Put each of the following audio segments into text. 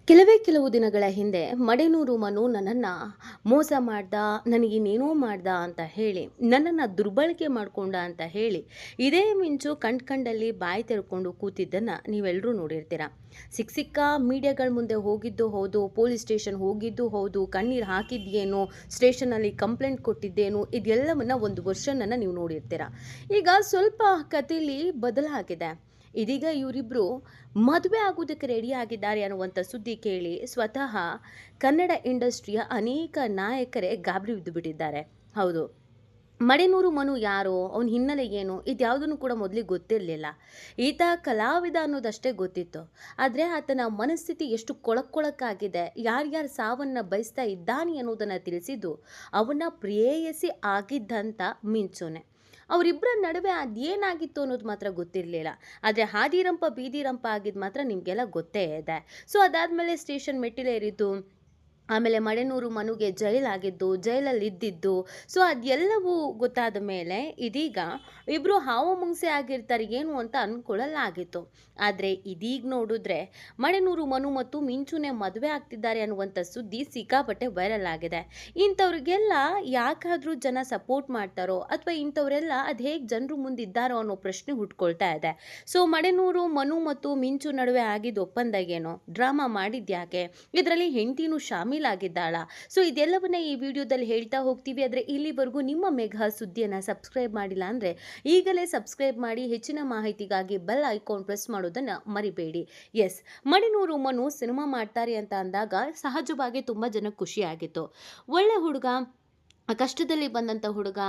ಕೆಲವು ದಿನಗಳ ಹಿಂದೆ ಮಡೆನೂರು ಮನು ನನ್ನನ್ನು ಮೋಸ ಮಾಡ್ದ, ನನಗಿನ್ನೇನೋ ಮಾಡ್ದ ಅಂತ ಹೇಳಿ, ನನ್ನನ್ನು ದುರ್ಬಳಕೆ ಮಾಡ್ಕೊಂಡ ಅಂತ ಹೇಳಿ, ಇದೇ ಮಿಂಚು ಕಂಡಲ್ಲಿ ಬಾಯಿ ತೆರ್ಕೊಂಡು ಕೂತಿದ್ದನ್ನು ನೀವೆಲ್ಲರೂ ನೋಡಿರ್ತೀರ. ಸಿಕ್ಕ ಮೀಡಿಯಾಗಳ ಮುಂದೆ ಹೋಗಿದ್ದು ಹೌದು, ಪೊಲೀಸ್ ಸ್ಟೇಷನ್ ಹೋಗಿದ್ದು ಹೌದು, ಕಣ್ಣೀರು ಹಾಕಿದ್ದೇನು, ಸ್ಟೇಷನಲ್ಲಿ ಕಂಪ್ಲೇಂಟ್ ಕೊಟ್ಟಿದ್ದೇನು, ಇದೆಲ್ಲವನ್ನ ಒಂದು ವರ್ಷನನ್ನು ನೀವು ನೋಡಿರ್ತೀರ. ಈಗ ಸ್ವಲ್ಪ ಕಥೆಯಲ್ಲಿ ಬದಲಾಗಿದೆ. ಇದೀಗ ಇವರಿಬ್ಬರು ಮದುವೆ ಆಗೋದಕ್ಕೆ ರೆಡಿ ಆಗಿದ್ದಾರೆ ಅನ್ನುವಂಥ ಸುದ್ದಿ ಕೇಳಿ ಸ್ವತಃ ಕನ್ನಡ ಇಂಡಸ್ಟ್ರಿಯ ಅನೇಕ ನಾಯಕರೇ ಗಾಬರಿ ಬಿದ್ದು ಬಿಟ್ಟಿದ್ದಾರೆ. ಹೌದು, ಮಡೆನೂರು ಮನು ಯಾರು, ಅವನ ಹಿನ್ನೆಲೆ ಏನು, ಇದ್ಯಾವುದನ್ನು ಕೂಡ ಮೊದಲಿಗೆ ಗೊತ್ತಿರಲಿಲ್ಲ. ಈತ ಕಲಾವಿದ ಅನ್ನೋದಷ್ಟೇ ಗೊತ್ತಿತ್ತು. ಆದರೆ ಆತನ ಮನಸ್ಥಿತಿ ಎಷ್ಟು ಕೊಳಕ್ಕೊಳಕ್ಕಾಗಿದೆ, ಯಾರ್ಯಾರು ಸಾವನ್ನು ಬಯಸ್ತಾ ಇದ್ದಾನೆ ಅನ್ನೋದನ್ನು ತಿಳಿಸಿದ್ದು ಅವನ ಪ್ರೇಯಸಿ ಆಗಿದ್ದಂಥ ಮಿಂಚುನೆ. ಅವರಿಬ್ಬರ ನಡುವೆ ಅದೇನಾಗಿತ್ತು ಅನ್ನೋದು ಮಾತ್ರ ಗೊತ್ತಿರಲಿಲ್ಲ. ಆದರೆ ಹಾದಿರಂಪ ಬೀದಿರಂಪ ಆಗಿದ್ದು ಮಾತ್ರ ನಿಮಗೆಲ್ಲ ಗೊತ್ತೇ ಇದೆ. ಸೊ ಅದಾದಮೇಲೆ ಸ್ಟೇಷನ್ ಮೆಟ್ಟಿಲೇರಿದ್ದು, ಆಮೇಲೆ ಮಡೆನೂರು ಮನುಗೆ ಜೈಲಾಗಿದ್ದು, ಜೈಲಲ್ಲಿ ಇದ್ದಿದ್ದು, ಸೊ ಅದೆಲ್ಲವೂ ಗೊತ್ತಾದ ಮೇಲೆ ಇದೀಗ ಇಬ್ಬರು ಹಾವು ಮುಂಗ್ಸೆ ಆಗಿರ್ತಾರೆ ಏನು ಅಂತ ಅಂದ್ಕೊಳ್ಳಲಾಗಿತ್ತು. ಆದರೆ ಇದೀಗ ನೋಡಿದ್ರೆ ಮಡೆನೂರು ಮನು ಮತ್ತು ಮಿಂಚುನೆ ಮದುವೆ ಆಗ್ತಿದ್ದಾರೆ ಅನ್ನುವಂಥ ಸುದ್ದಿ ಸಿಕ್ಕಾಪಟ್ಟೆ ವೈರಲ್ ಆಗಿದೆ. ಇಂಥವ್ರಿಗೆಲ್ಲ ಯಾಕಾದರೂ ಜನ ಸಪೋರ್ಟ್ ಮಾಡ್ತಾರೋ ಅಥವಾ ಇಂಥವರೆಲ್ಲ ಅದು ಹೇಗೆ ಜನರು ಮುಂದಿದ್ದಾರೋ ಅನ್ನೋ ಪ್ರಶ್ನೆ ಹುಟ್ಕೊಳ್ತಾ ಇದೆ. ಸೊ ಮಡೆನೂರು ಮನು ಮತ್ತು ಮಿಂಚು ನಡುವೆ ಆಗಿದ್ದು ಒಪ್ಪಂದ ಏನೋ, ಡ್ರಾಮಾ ಮಾಡಿದ್ಯಾಕೆ, ಇದರಲ್ಲಿ ಹೆಂಡತಿನೂ ಆಗಿದ್ದಾಳ. ಸೊ ಇದೆಲ್ಲವನ್ನ ಈ ವಿಡಿಯೋದಲ್ಲಿ ಹೇಳ್ತಾ ಹೋಗ್ತೀವಿ. ಆದರೆ ಇಲ್ಲಿವರೆಗೂ ನಿಮ್ಮ ಮೆಗಾ ಸುದ್ದಿಯನ್ನು ಸಬ್ಸ್ಕ್ರೈಬ್ ಮಾಡಿಲ್ಲ ಅಂದರೆ ಈಗಲೇ ಸಬ್ಸ್ಕ್ರೈಬ್ ಮಾಡಿ. ಹೆಚ್ಚಿನ ಮಾಹಿತಿಗಾಗಿ ಬೆಲ್ ಐಕಾನ್ ಪ್ರೆಸ್ ಮಾಡೋದನ್ನು ಮರಿಬೇಡಿ. ಎಸ್, ಮಡೆನೂರು ಮನು ಸಿನಿಮಾ ಮಾಡ್ತಾರೆ ಅಂತ ಅಂದಾಗ ಸಹಜವಾಗಿ ತುಂಬ ಜನಕ್ಕೆ ಖುಷಿಯಾಗಿತ್ತು. ಒಳ್ಳೆ ಹುಡುಗ, ಕಷ್ಟದಲ್ಲಿ ಬಂದಂಥ ಹುಡುಗ,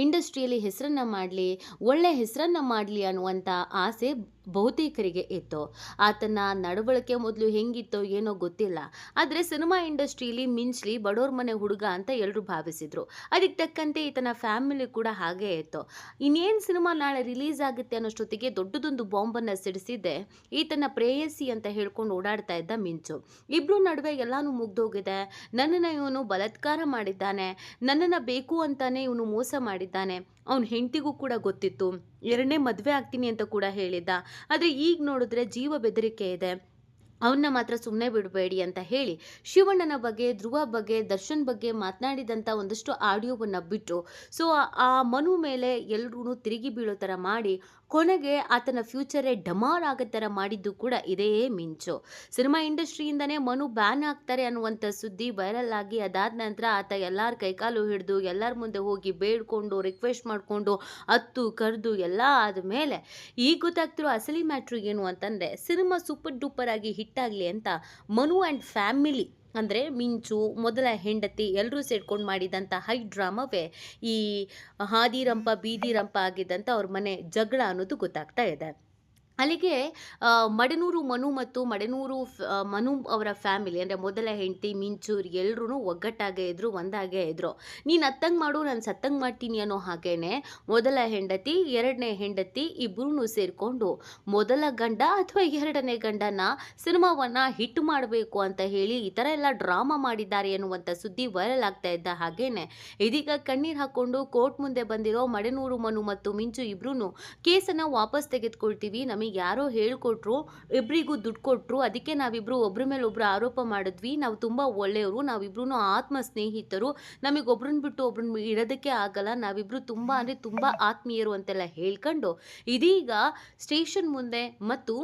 ಇಂಡಸ್ಟ್ರಿಯಲ್ಲಿ ಹೆಸರನ್ನು ಮಾಡಲಿ, ಒಳ್ಳೆ ಹೆಸರನ್ನು ಮಾಡಲಿ ಅನ್ನುವಂಥ ಆಸೆ ಬಹುತೇಕರಿಗೆ ಇತ್ತು. ಆತನ ನಡವಳಿಕೆ ಮೊದಲು ಹೆಂಗಿತ್ತೋ ಏನೋ ಗೊತ್ತಿಲ್ಲ, ಆದರೆ ಸಿನಿಮಾ ಇಂಡಸ್ಟ್ರಿಯಲ್ಲಿ ಮಿಂಚ್ಲಿ ಬಡವ್ರ ಮನೆ ಹುಡುಗ ಅಂತ ಎಲ್ಲರೂ ಭಾವಿಸಿದ್ರು. ಅದಕ್ಕೆ ತಕ್ಕಂತೆ ಈತನ ಫ್ಯಾಮಿಲಿ ಕೂಡ ಹಾಗೇ ಇತ್ತು. ಇನ್ನೇನು ಸಿನಿಮಾ ನಾಳೆ ರಿಲೀಸ್ ಆಗುತ್ತೆ ಅನ್ನೋಷ್ಟೊತ್ತಿಗೆ ದೊಡ್ಡದೊಂದು ಬಾಂಬನ್ನು ಸಿಡಿಸಿದ್ದೆ ಈತನ ಪ್ರೇಯಸಿ ಅಂತ ಹೇಳ್ಕೊಂಡು ಓಡಾಡ್ತಾ ಇದ್ದ ಮಿಂಚು. ಇಬ್ಬರು ನಡುವೆ ಎಲ್ಲಾನು ಮುಗ್ದೋಗಿದೆ. ನನ್ನನ್ನು ಇವನು ಬಲಾತ್ಕಾರ ಮಾಡಿದ್ದಾನೆ, ನನ್ನನ್ನು ಬೇಕು ಅಂತಾನೆ ಇವನು ಮೋಸ ಮಾಡಿದ್ದಾನೆ, ಅವನ ಹೆಂಡತಿಗೂ ಕೂಡ ಗೊತ್ತಿತ್ತು, ಎರಡನೇ ಮದುವೆ ಆಗ್ತೀನಿ ಅಂತ ಕೂಡ ಹೇಳಿದ್ದ. ಆದರೆ ಈಗ ನೋಡಿದ್ರೆ ಜೀವ ಬೆದರಿಕೆ ಇದೆ, ಅವನ್ನ ಮಾತ್ರ ಸುಮ್ಮನೆ ಬಿಡಬೇಡಿ ಅಂತ ಹೇಳಿ ಶಿವಣ್ಣನ ಬಗ್ಗೆ, ಧ್ರುವ ಬಗ್ಗೆ, ದರ್ಶನ್ ಬಗ್ಗೆ ಮಾತನಾಡಿದಂಥ ಒಂದಷ್ಟು ಆಡಿಯೋವನ್ನು ಬಿಟ್ಟು, ಸೊ ಆ ಮನು ಮೇಲೆ ಎಲ್ಲರೂ ತಿರುಗಿ ಬೀಳೋ ಥರ ಮಾಡಿ ಕೊನೆಗೆ ಆತನ ಫ್ಯೂಚರೇ ಡಮಾರ್ ಆಗೋ ಥರ ಮಾಡಿದ್ದು ಕೂಡ ಇದೇ ಮಿಂಚು. ಸಿನಿಮಾ ಇಂಡಸ್ಟ್ರಿಯಿಂದನೇ ಮನು ಬ್ಯಾನ್ ಆಗ್ತಾರೆ ಅನ್ನುವಂಥ ಸುದ್ದಿ ವೈರಲ್ ಆಗಿ ಅದಾದ ನಂತರ ಆತ ಎಲ್ಲರ ಕೈಕಾಲು ಹಿಡಿದು ಎಲ್ಲರ ಮುಂದೆ ಹೋಗಿ ಬೇಡ್ಕೊಂಡು ರಿಕ್ವೆಸ್ಟ್ ಮಾಡಿಕೊಂಡು ಹತ್ತು ಕರೆದು ಎಲ್ಲ ಆದಮೇಲೆ ಈಗ ಗೊತ್ತಾಗ್ತಿರೋ ಅಸಲಿ ಮ್ಯಾಟ್ರು ಏನು ಅಂತಂದರೆ, ಸಿನಿಮಾ ಸೂಪರ್ ಡೂಪರ್ ಆಗಿ ಹಿಟ್ಟಾಗಲಿ ಅಂತ ಮನು ಆ್ಯಂಡ್ ಫ್ಯಾಮಿಲಿ ಅಂದರೆ ಮಿಂಚು, ಮೊದಲ ಹೆಂಡತಿ ಎಲ್ಲರೂ ಸೇರ್ಕೊಂಡು ಮಾಡಿದಂಥ ಹೈ ಡ್ರಾಮಾವೇ ಈ ಹಾದಿರಂಪ ಬೀದಿರಂಪ ಆಗಿದ್ದಂಥ ಅವ್ರ ಮನೆ ಜಗಳ ಅನ್ನೋದು ಗೊತ್ತಾಗ್ತಾ ಇದೆ. ಅಲ್ಲಿಗೆ ಮಡೆನೂರು ಮನು ಮತ್ತು ಮಡೆನೂರು ಮನು ಅವರ ಫ್ಯಾಮಿಲಿ ಅಂದರೆ ಮೊದಲ ಹೆಂಡತಿ ಮಿಂಚು ಎಲ್ಲರೂ ಒಗ್ಗಟ್ಟಾಗೇ ಇದ್ದರು, ಒಂದಾಗೇ ಇದ್ದರು. ನೀನು ಅತ್ತಂಗೆ ಮಾಡು, ನಾನು ಸತ್ತಂಗೆ ಮಾಡ್ತೀನಿ ಅನ್ನೋ ಹಾಗೇನೆ ಮೊದಲ ಹೆಂಡತಿ, ಎರಡನೇ ಹೆಂಡತಿ ಇಬ್ಬರೂ ಸೇರಿಕೊಂಡು ಮೊದಲ ಗಂಡ ಅಥವಾ ಎರಡನೇ ಗಂಡನ ಸಿನಿಮಾವನ್ನು ಹಿಟ್ ಮಾಡಬೇಕು ಅಂತ ಹೇಳಿ ಈ ಥರ ಎಲ್ಲ ಡ್ರಾಮಾ ಮಾಡಿದ್ದಾರೆ ಎನ್ನುವಂಥ ಸುದ್ದಿ ವೈರಲ್ ಆಗ್ತಾ ಇದ್ದ ಹಾಗೇನೆ ಇದೀಗ ಕಣ್ಣೀರು ಹಾಕ್ಕೊಂಡು ಕೋರ್ಟ್ ಮುಂದೆ ಬಂದಿರೋ ಮಡೆನೂರು ಮನು ಮತ್ತು ಮಿಂಚು ಇಬ್ಬರೂ ಕೇಸನ್ನು ವಾಪಸ್ ತೆಗೆದುಕೊಳ್ತೀವಿ, ನಮಗೆ ಯಾರೋ ಹೇಳ್ಕೊಟ್ರು, ಇಬ್ಬರಿಗೂ ದುಡ್ಡು ಕೊಟ್ಟರು, ಅದಕ್ಕೆ ನಾವಿಬ್ಬರು ಒಬ್ಬರ ಮೇಲೆ ಒಬ್ಬರು ಆರೋಪ ಮಾಡಿದ್ವಿ, ನಾವು ತುಂಬ ಒಳ್ಳೆಯವರು, ನಾವಿಬ್ರು ಆತ್ಮ ಸ್ನೇಹಿತರು, ನಮಗೊಬ್ರನ್ನ ಬಿಟ್ಟು ಒಬ್ರನ್ನ ಇರೋದಕ್ಕೆ ಆಗಲ್ಲ, ನಾವಿಬ್ಬರು ತುಂಬ ಅಂದರೆ ತುಂಬ ಆತ್ಮೀಯರು ಅಂತೆಲ್ಲ ಹೇಳ್ಕೊಂಡು ಇದೀಗ ಸ್ಟೇಷನ್ ಮುಂದೆ ಮತ್ತು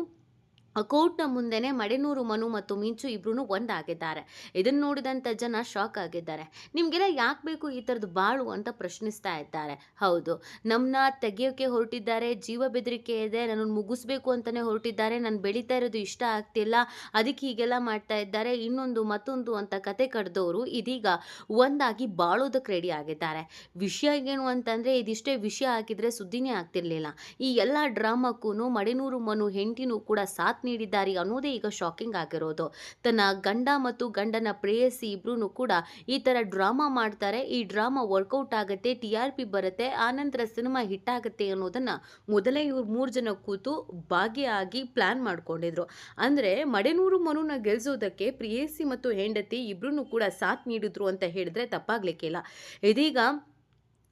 ಕೋರ್ಟ್ನ ಮುಂದೆನೆ ಮಡೆನೂರು ಮನು ಮತ್ತು ಮಿಂಚು ಇಬ್ರು ಒಂದಾಗಿದ್ದಾರೆ. ಇದನ್ನು ನೋಡಿದಂಥ ಜನ ಶಾಕ್ ಆಗಿದ್ದಾರೆ. ನಿಮಗೆಲ್ಲ ಯಾಕೆ ಬೇಕು ಈ ಥರದ್ದು ಬಾಳು ಅಂತ ಪ್ರಶ್ನಿಸ್ತಾ ಇದ್ದಾರೆ. ಹೌದು, ನಮ್ಮನ್ನ ತೆಗೆಯೋಕ್ಕೆ ಹೊರಟಿದ್ದಾರೆ, ಜೀವ ಬೆದರಿಕೆ ಇದೆ, ನನ್ನನ್ನು ಮುಗಿಸ್ಬೇಕು ಅಂತಲೇ ಹೊರಟಿದ್ದಾರೆ, ನಾನು ಬೆಳೀತಾ ಇರೋದು ಇಷ್ಟ ಆಗ್ತಿಲ್ಲ, ಅದಕ್ಕೆ ಹೀಗೆಲ್ಲ ಮಾಡ್ತಾ ಇದ್ದಾರೆ, ಇನ್ನೊಂದು ಮತ್ತೊಂದು ಅಂತ ಕತೆ ಕಡ್ದವರು ಇದೀಗ ಒಂದಾಗಿ ಬಾಳೋದಕ್ಕೆ ರೆಡಿ ಆಗಿದ್ದಾರೆ. ವಿಷಯ ಏನು ಅಂತಂದರೆ, ಇದಿಷ್ಟೇ ವಿಷಯ ಆಗಿದ್ರೆ ಸುದ್ದಿನೇ ಆಗ್ತಿರ್ಲಿಲ್ಲ. ಈ ಎಲ್ಲ ಡ್ರಾಮಕ್ಕೂ ಮಡೆನೂರು ಮನು ಹೆಂಡತಿನೂ ಕೂಡ ಸಾಥ್ ನೀಡಿದ್ದಾರೆ ಅನ್ನೋದೇ ಈಗ ಶಾಕಿಂಗ್ ಆಗಿರೋದು. ತನ್ನ ಗಂಡ ಮತ್ತು ಗಂಡನ ಪ್ರೇಯಸಿ ಇಬ್ರು ಕೂಡ ಈ ತರ ಡ್ರಾಮಾ ಮಾಡ್ತಾರೆ, ಈ ಡ್ರಾಮಾ ವರ್ಕೌಟ್ ಆಗುತ್ತೆ, TRP ಬರುತ್ತೆ, ಆನಂತರ ಸಿನಿಮಾ ಹಿಟ್ ಆಗುತ್ತೆ ಅನ್ನೋದನ್ನ ಮೊದಲೇ ಇವ್ರು 3 ಜನ ಕೂತು ಭಾಗಿಯಾಗಿ ಪ್ಲಾನ್ ಮಾಡ್ಕೊಂಡಿದ್ರು. ಅಂದ್ರೆ ಮಡೆನೂರು ಮನುನ ಗೆಲ್ಸೋದಕ್ಕೆ ಪ್ರೇಯಸಿ ಮತ್ತು ಹೆಂಡತಿ ಇಬ್ರು ಕೂಡ ಸಾಥ್ ನೀಡಿದ್ರು ಅಂತ ಹೇಳಿದ್ರೆ ತಪ್ಪಾಗ್ಲಿಕ್ಕಿಲ್ಲ. ಇದೀಗ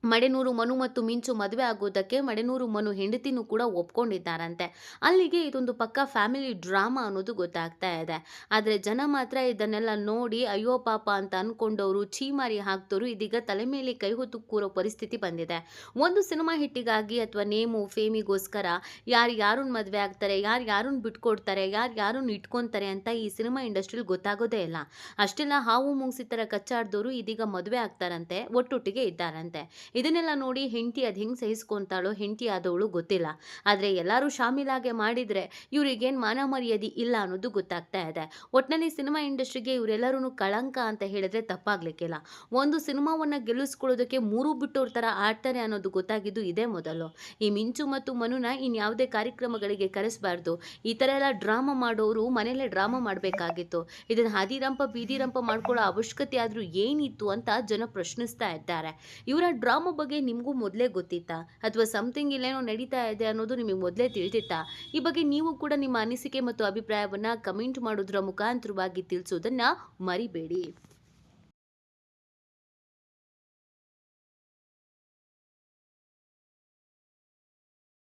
ಮಡೆನೂರು ಮನು ಮತ್ತು ಮಿಂಚು ಮದುವೆ ಆಗೋದಕ್ಕೆ ಮಡೆನೂರು ಮನು ಹೆಂಡತಿನೂ ಕೂಡ ಒಪ್ಕೊಂಡಿದ್ದಾರಂತೆ. ಅಲ್ಲಿಗೆ ಇದೊಂದು ಪಕ್ಕಾ ಫ್ಯಾಮಿಲಿ ಡ್ರಾಮಾ ಅನ್ನೋದು ಗೊತ್ತಾಗ್ತಾ ಇದೆ. ಆದರೆ ಜನ ಮಾತ್ರ ಇದನ್ನೆಲ್ಲ ನೋಡಿ ಅಯ್ಯೋ ಪಾಪ ಅಂತ ಅನ್ಕೊಂಡವರು, ಛೀಮಾರಿ ಹಾಕ್ದವರು ಇದೀಗ ತಲೆ ಮೇಲೆ ಕೈ ಹೊತ್ತು ಕೂರೋ ಪರಿಸ್ಥಿತಿ ಬಂದಿದೆ. ಒಂದು ಸಿನಿಮಾ ಹಿಟ್ಟಿಗಾಗಿ ಅಥವಾ ನೇಮು ಫೇಮಿಗೋಸ್ಕರ ಯಾರು ಯಾರನ್ನ ಮದುವೆ ಆಗ್ತಾರೆ, ಯಾರು ಯಾರನ್ನ ಬಿಟ್ಕೊಡ್ತಾರೆ, ಯಾರು ಯಾರನ್ನ ಇಟ್ಕೊಂತಾರೆ ಅಂತ ಈ ಸಿನಿಮಾ ಇಂಡಸ್ಟ್ರಿಲಿ ಗೊತ್ತಾಗೋದೇ ಇಲ್ಲ. ಅಷ್ಟೆಲ್ಲ ಹಾವು ಮುಂಗ್ಸಿ ಥರ ಕಚ್ಚಾಡ್ದವರು ಇದೀಗ ಮದುವೆ ಆಗ್ತಾರಂತೆ, ಒಟ್ಟೊಟ್ಟಿಗೆ ಇದ್ದಾರಂತೆ. ಇದನ್ನೆಲ್ಲ ನೋಡಿ ಹೆಂಡತಿ ಅದು ಹೆಂಗೆ ಸಹಿಸ್ಕೊಂತಾಳೋ ಹೆಂಡತಿ ಆದವಳು ಗೊತ್ತಿಲ್ಲ. ಆದರೆ ಎಲ್ಲರೂ ಶಾಮೀಲಾಗೆ ಮಾಡಿದರೆ ಇವ್ರಿಗೇನು ಮಾನ ಮರ್ಯಾದೆ ಇಲ್ಲ ಅನ್ನೋದು ಗೊತ್ತಾಗ್ತಾ ಇದೆ. ಒಟ್ಟಿನಲ್ಲಿ ಸಿನಿಮಾ ಇಂಡಸ್ಟ್ರಿಗೆ ಇವರೆಲ್ಲರೂ ಕಳಂಕ ಅಂತ ಹೇಳಿದ್ರೆ ತಪ್ಪಾಗ್ಲಿಕ್ಕಿಲ್ಲ. ಒಂದು ಸಿನಿಮಾವನ್ನು ಗೆಲ್ಲಿಸ್ಕೊಳ್ಳೋದಕ್ಕೆ ಮೂರು ಬಿಟ್ಟೋರ್ ಥರ ಆಡ್ತಾರೆ ಅನ್ನೋದು ಗೊತ್ತಾಗಿದ್ದು ಇದೇ ಮೊದಲು. ಈ ಮಿಂಚು ಮತ್ತು ಮನುನ ಇನ್ಯಾವುದೇ ಕಾರ್ಯಕ್ರಮಗಳಿಗೆ ಕರೆಸಬಾರ್ದು. ಈ ಥರ ಎಲ್ಲ ಡ್ರಾಮಾ ಮಾಡೋರು ಮನೇಲೆ ಡ್ರಾಮಾ ಮಾಡಬೇಕಾಗಿತ್ತು. ಇದನ್ನು ಹಾದಿರಂಪ ಬೀದಿರಂಪ ಮಾಡ್ಕೊಳ್ಳೋ ಅವಶ್ಯಕತೆ ಆದರೂ ಏನಿತ್ತು ಅಂತ ಜನ ಪ್ರಶ್ನಿಸ್ತಾ ಇದ್ದಾರೆ. ಇವರ ಡ್ರಾಮಾ ಬಗ್ಗೆ ನಿಮಗೂ ಮೊದಲೇ ಗೊತ್ತಿತ್ತಾ? ಅಥವಾ ಸಮಥಿಂಗ್ ಇಲ್ಲೇನೋ ನಡೀತಾ ಇದೆ ಅನ್ನೋದು ನಿಮಗೆ ಮೊದಲೇ ತಿಳಿದಿತ್ತಾ? ಈ ಬಗ್ಗೆ ನೀವು ಕೂಡ ನಿಮ್ಮ ಅನಿಸಿಕೆ ಮತ್ತು ಅಭಿಪ್ರಾಯವನ್ನ ಕಮೆಂಟ್ ಮಾಡೋದ್ರ ಮುಖಾಂತರವಾಗಿ ತಿಳಿಸೋದನ್ನ ಮರಿಬೇಡಿ.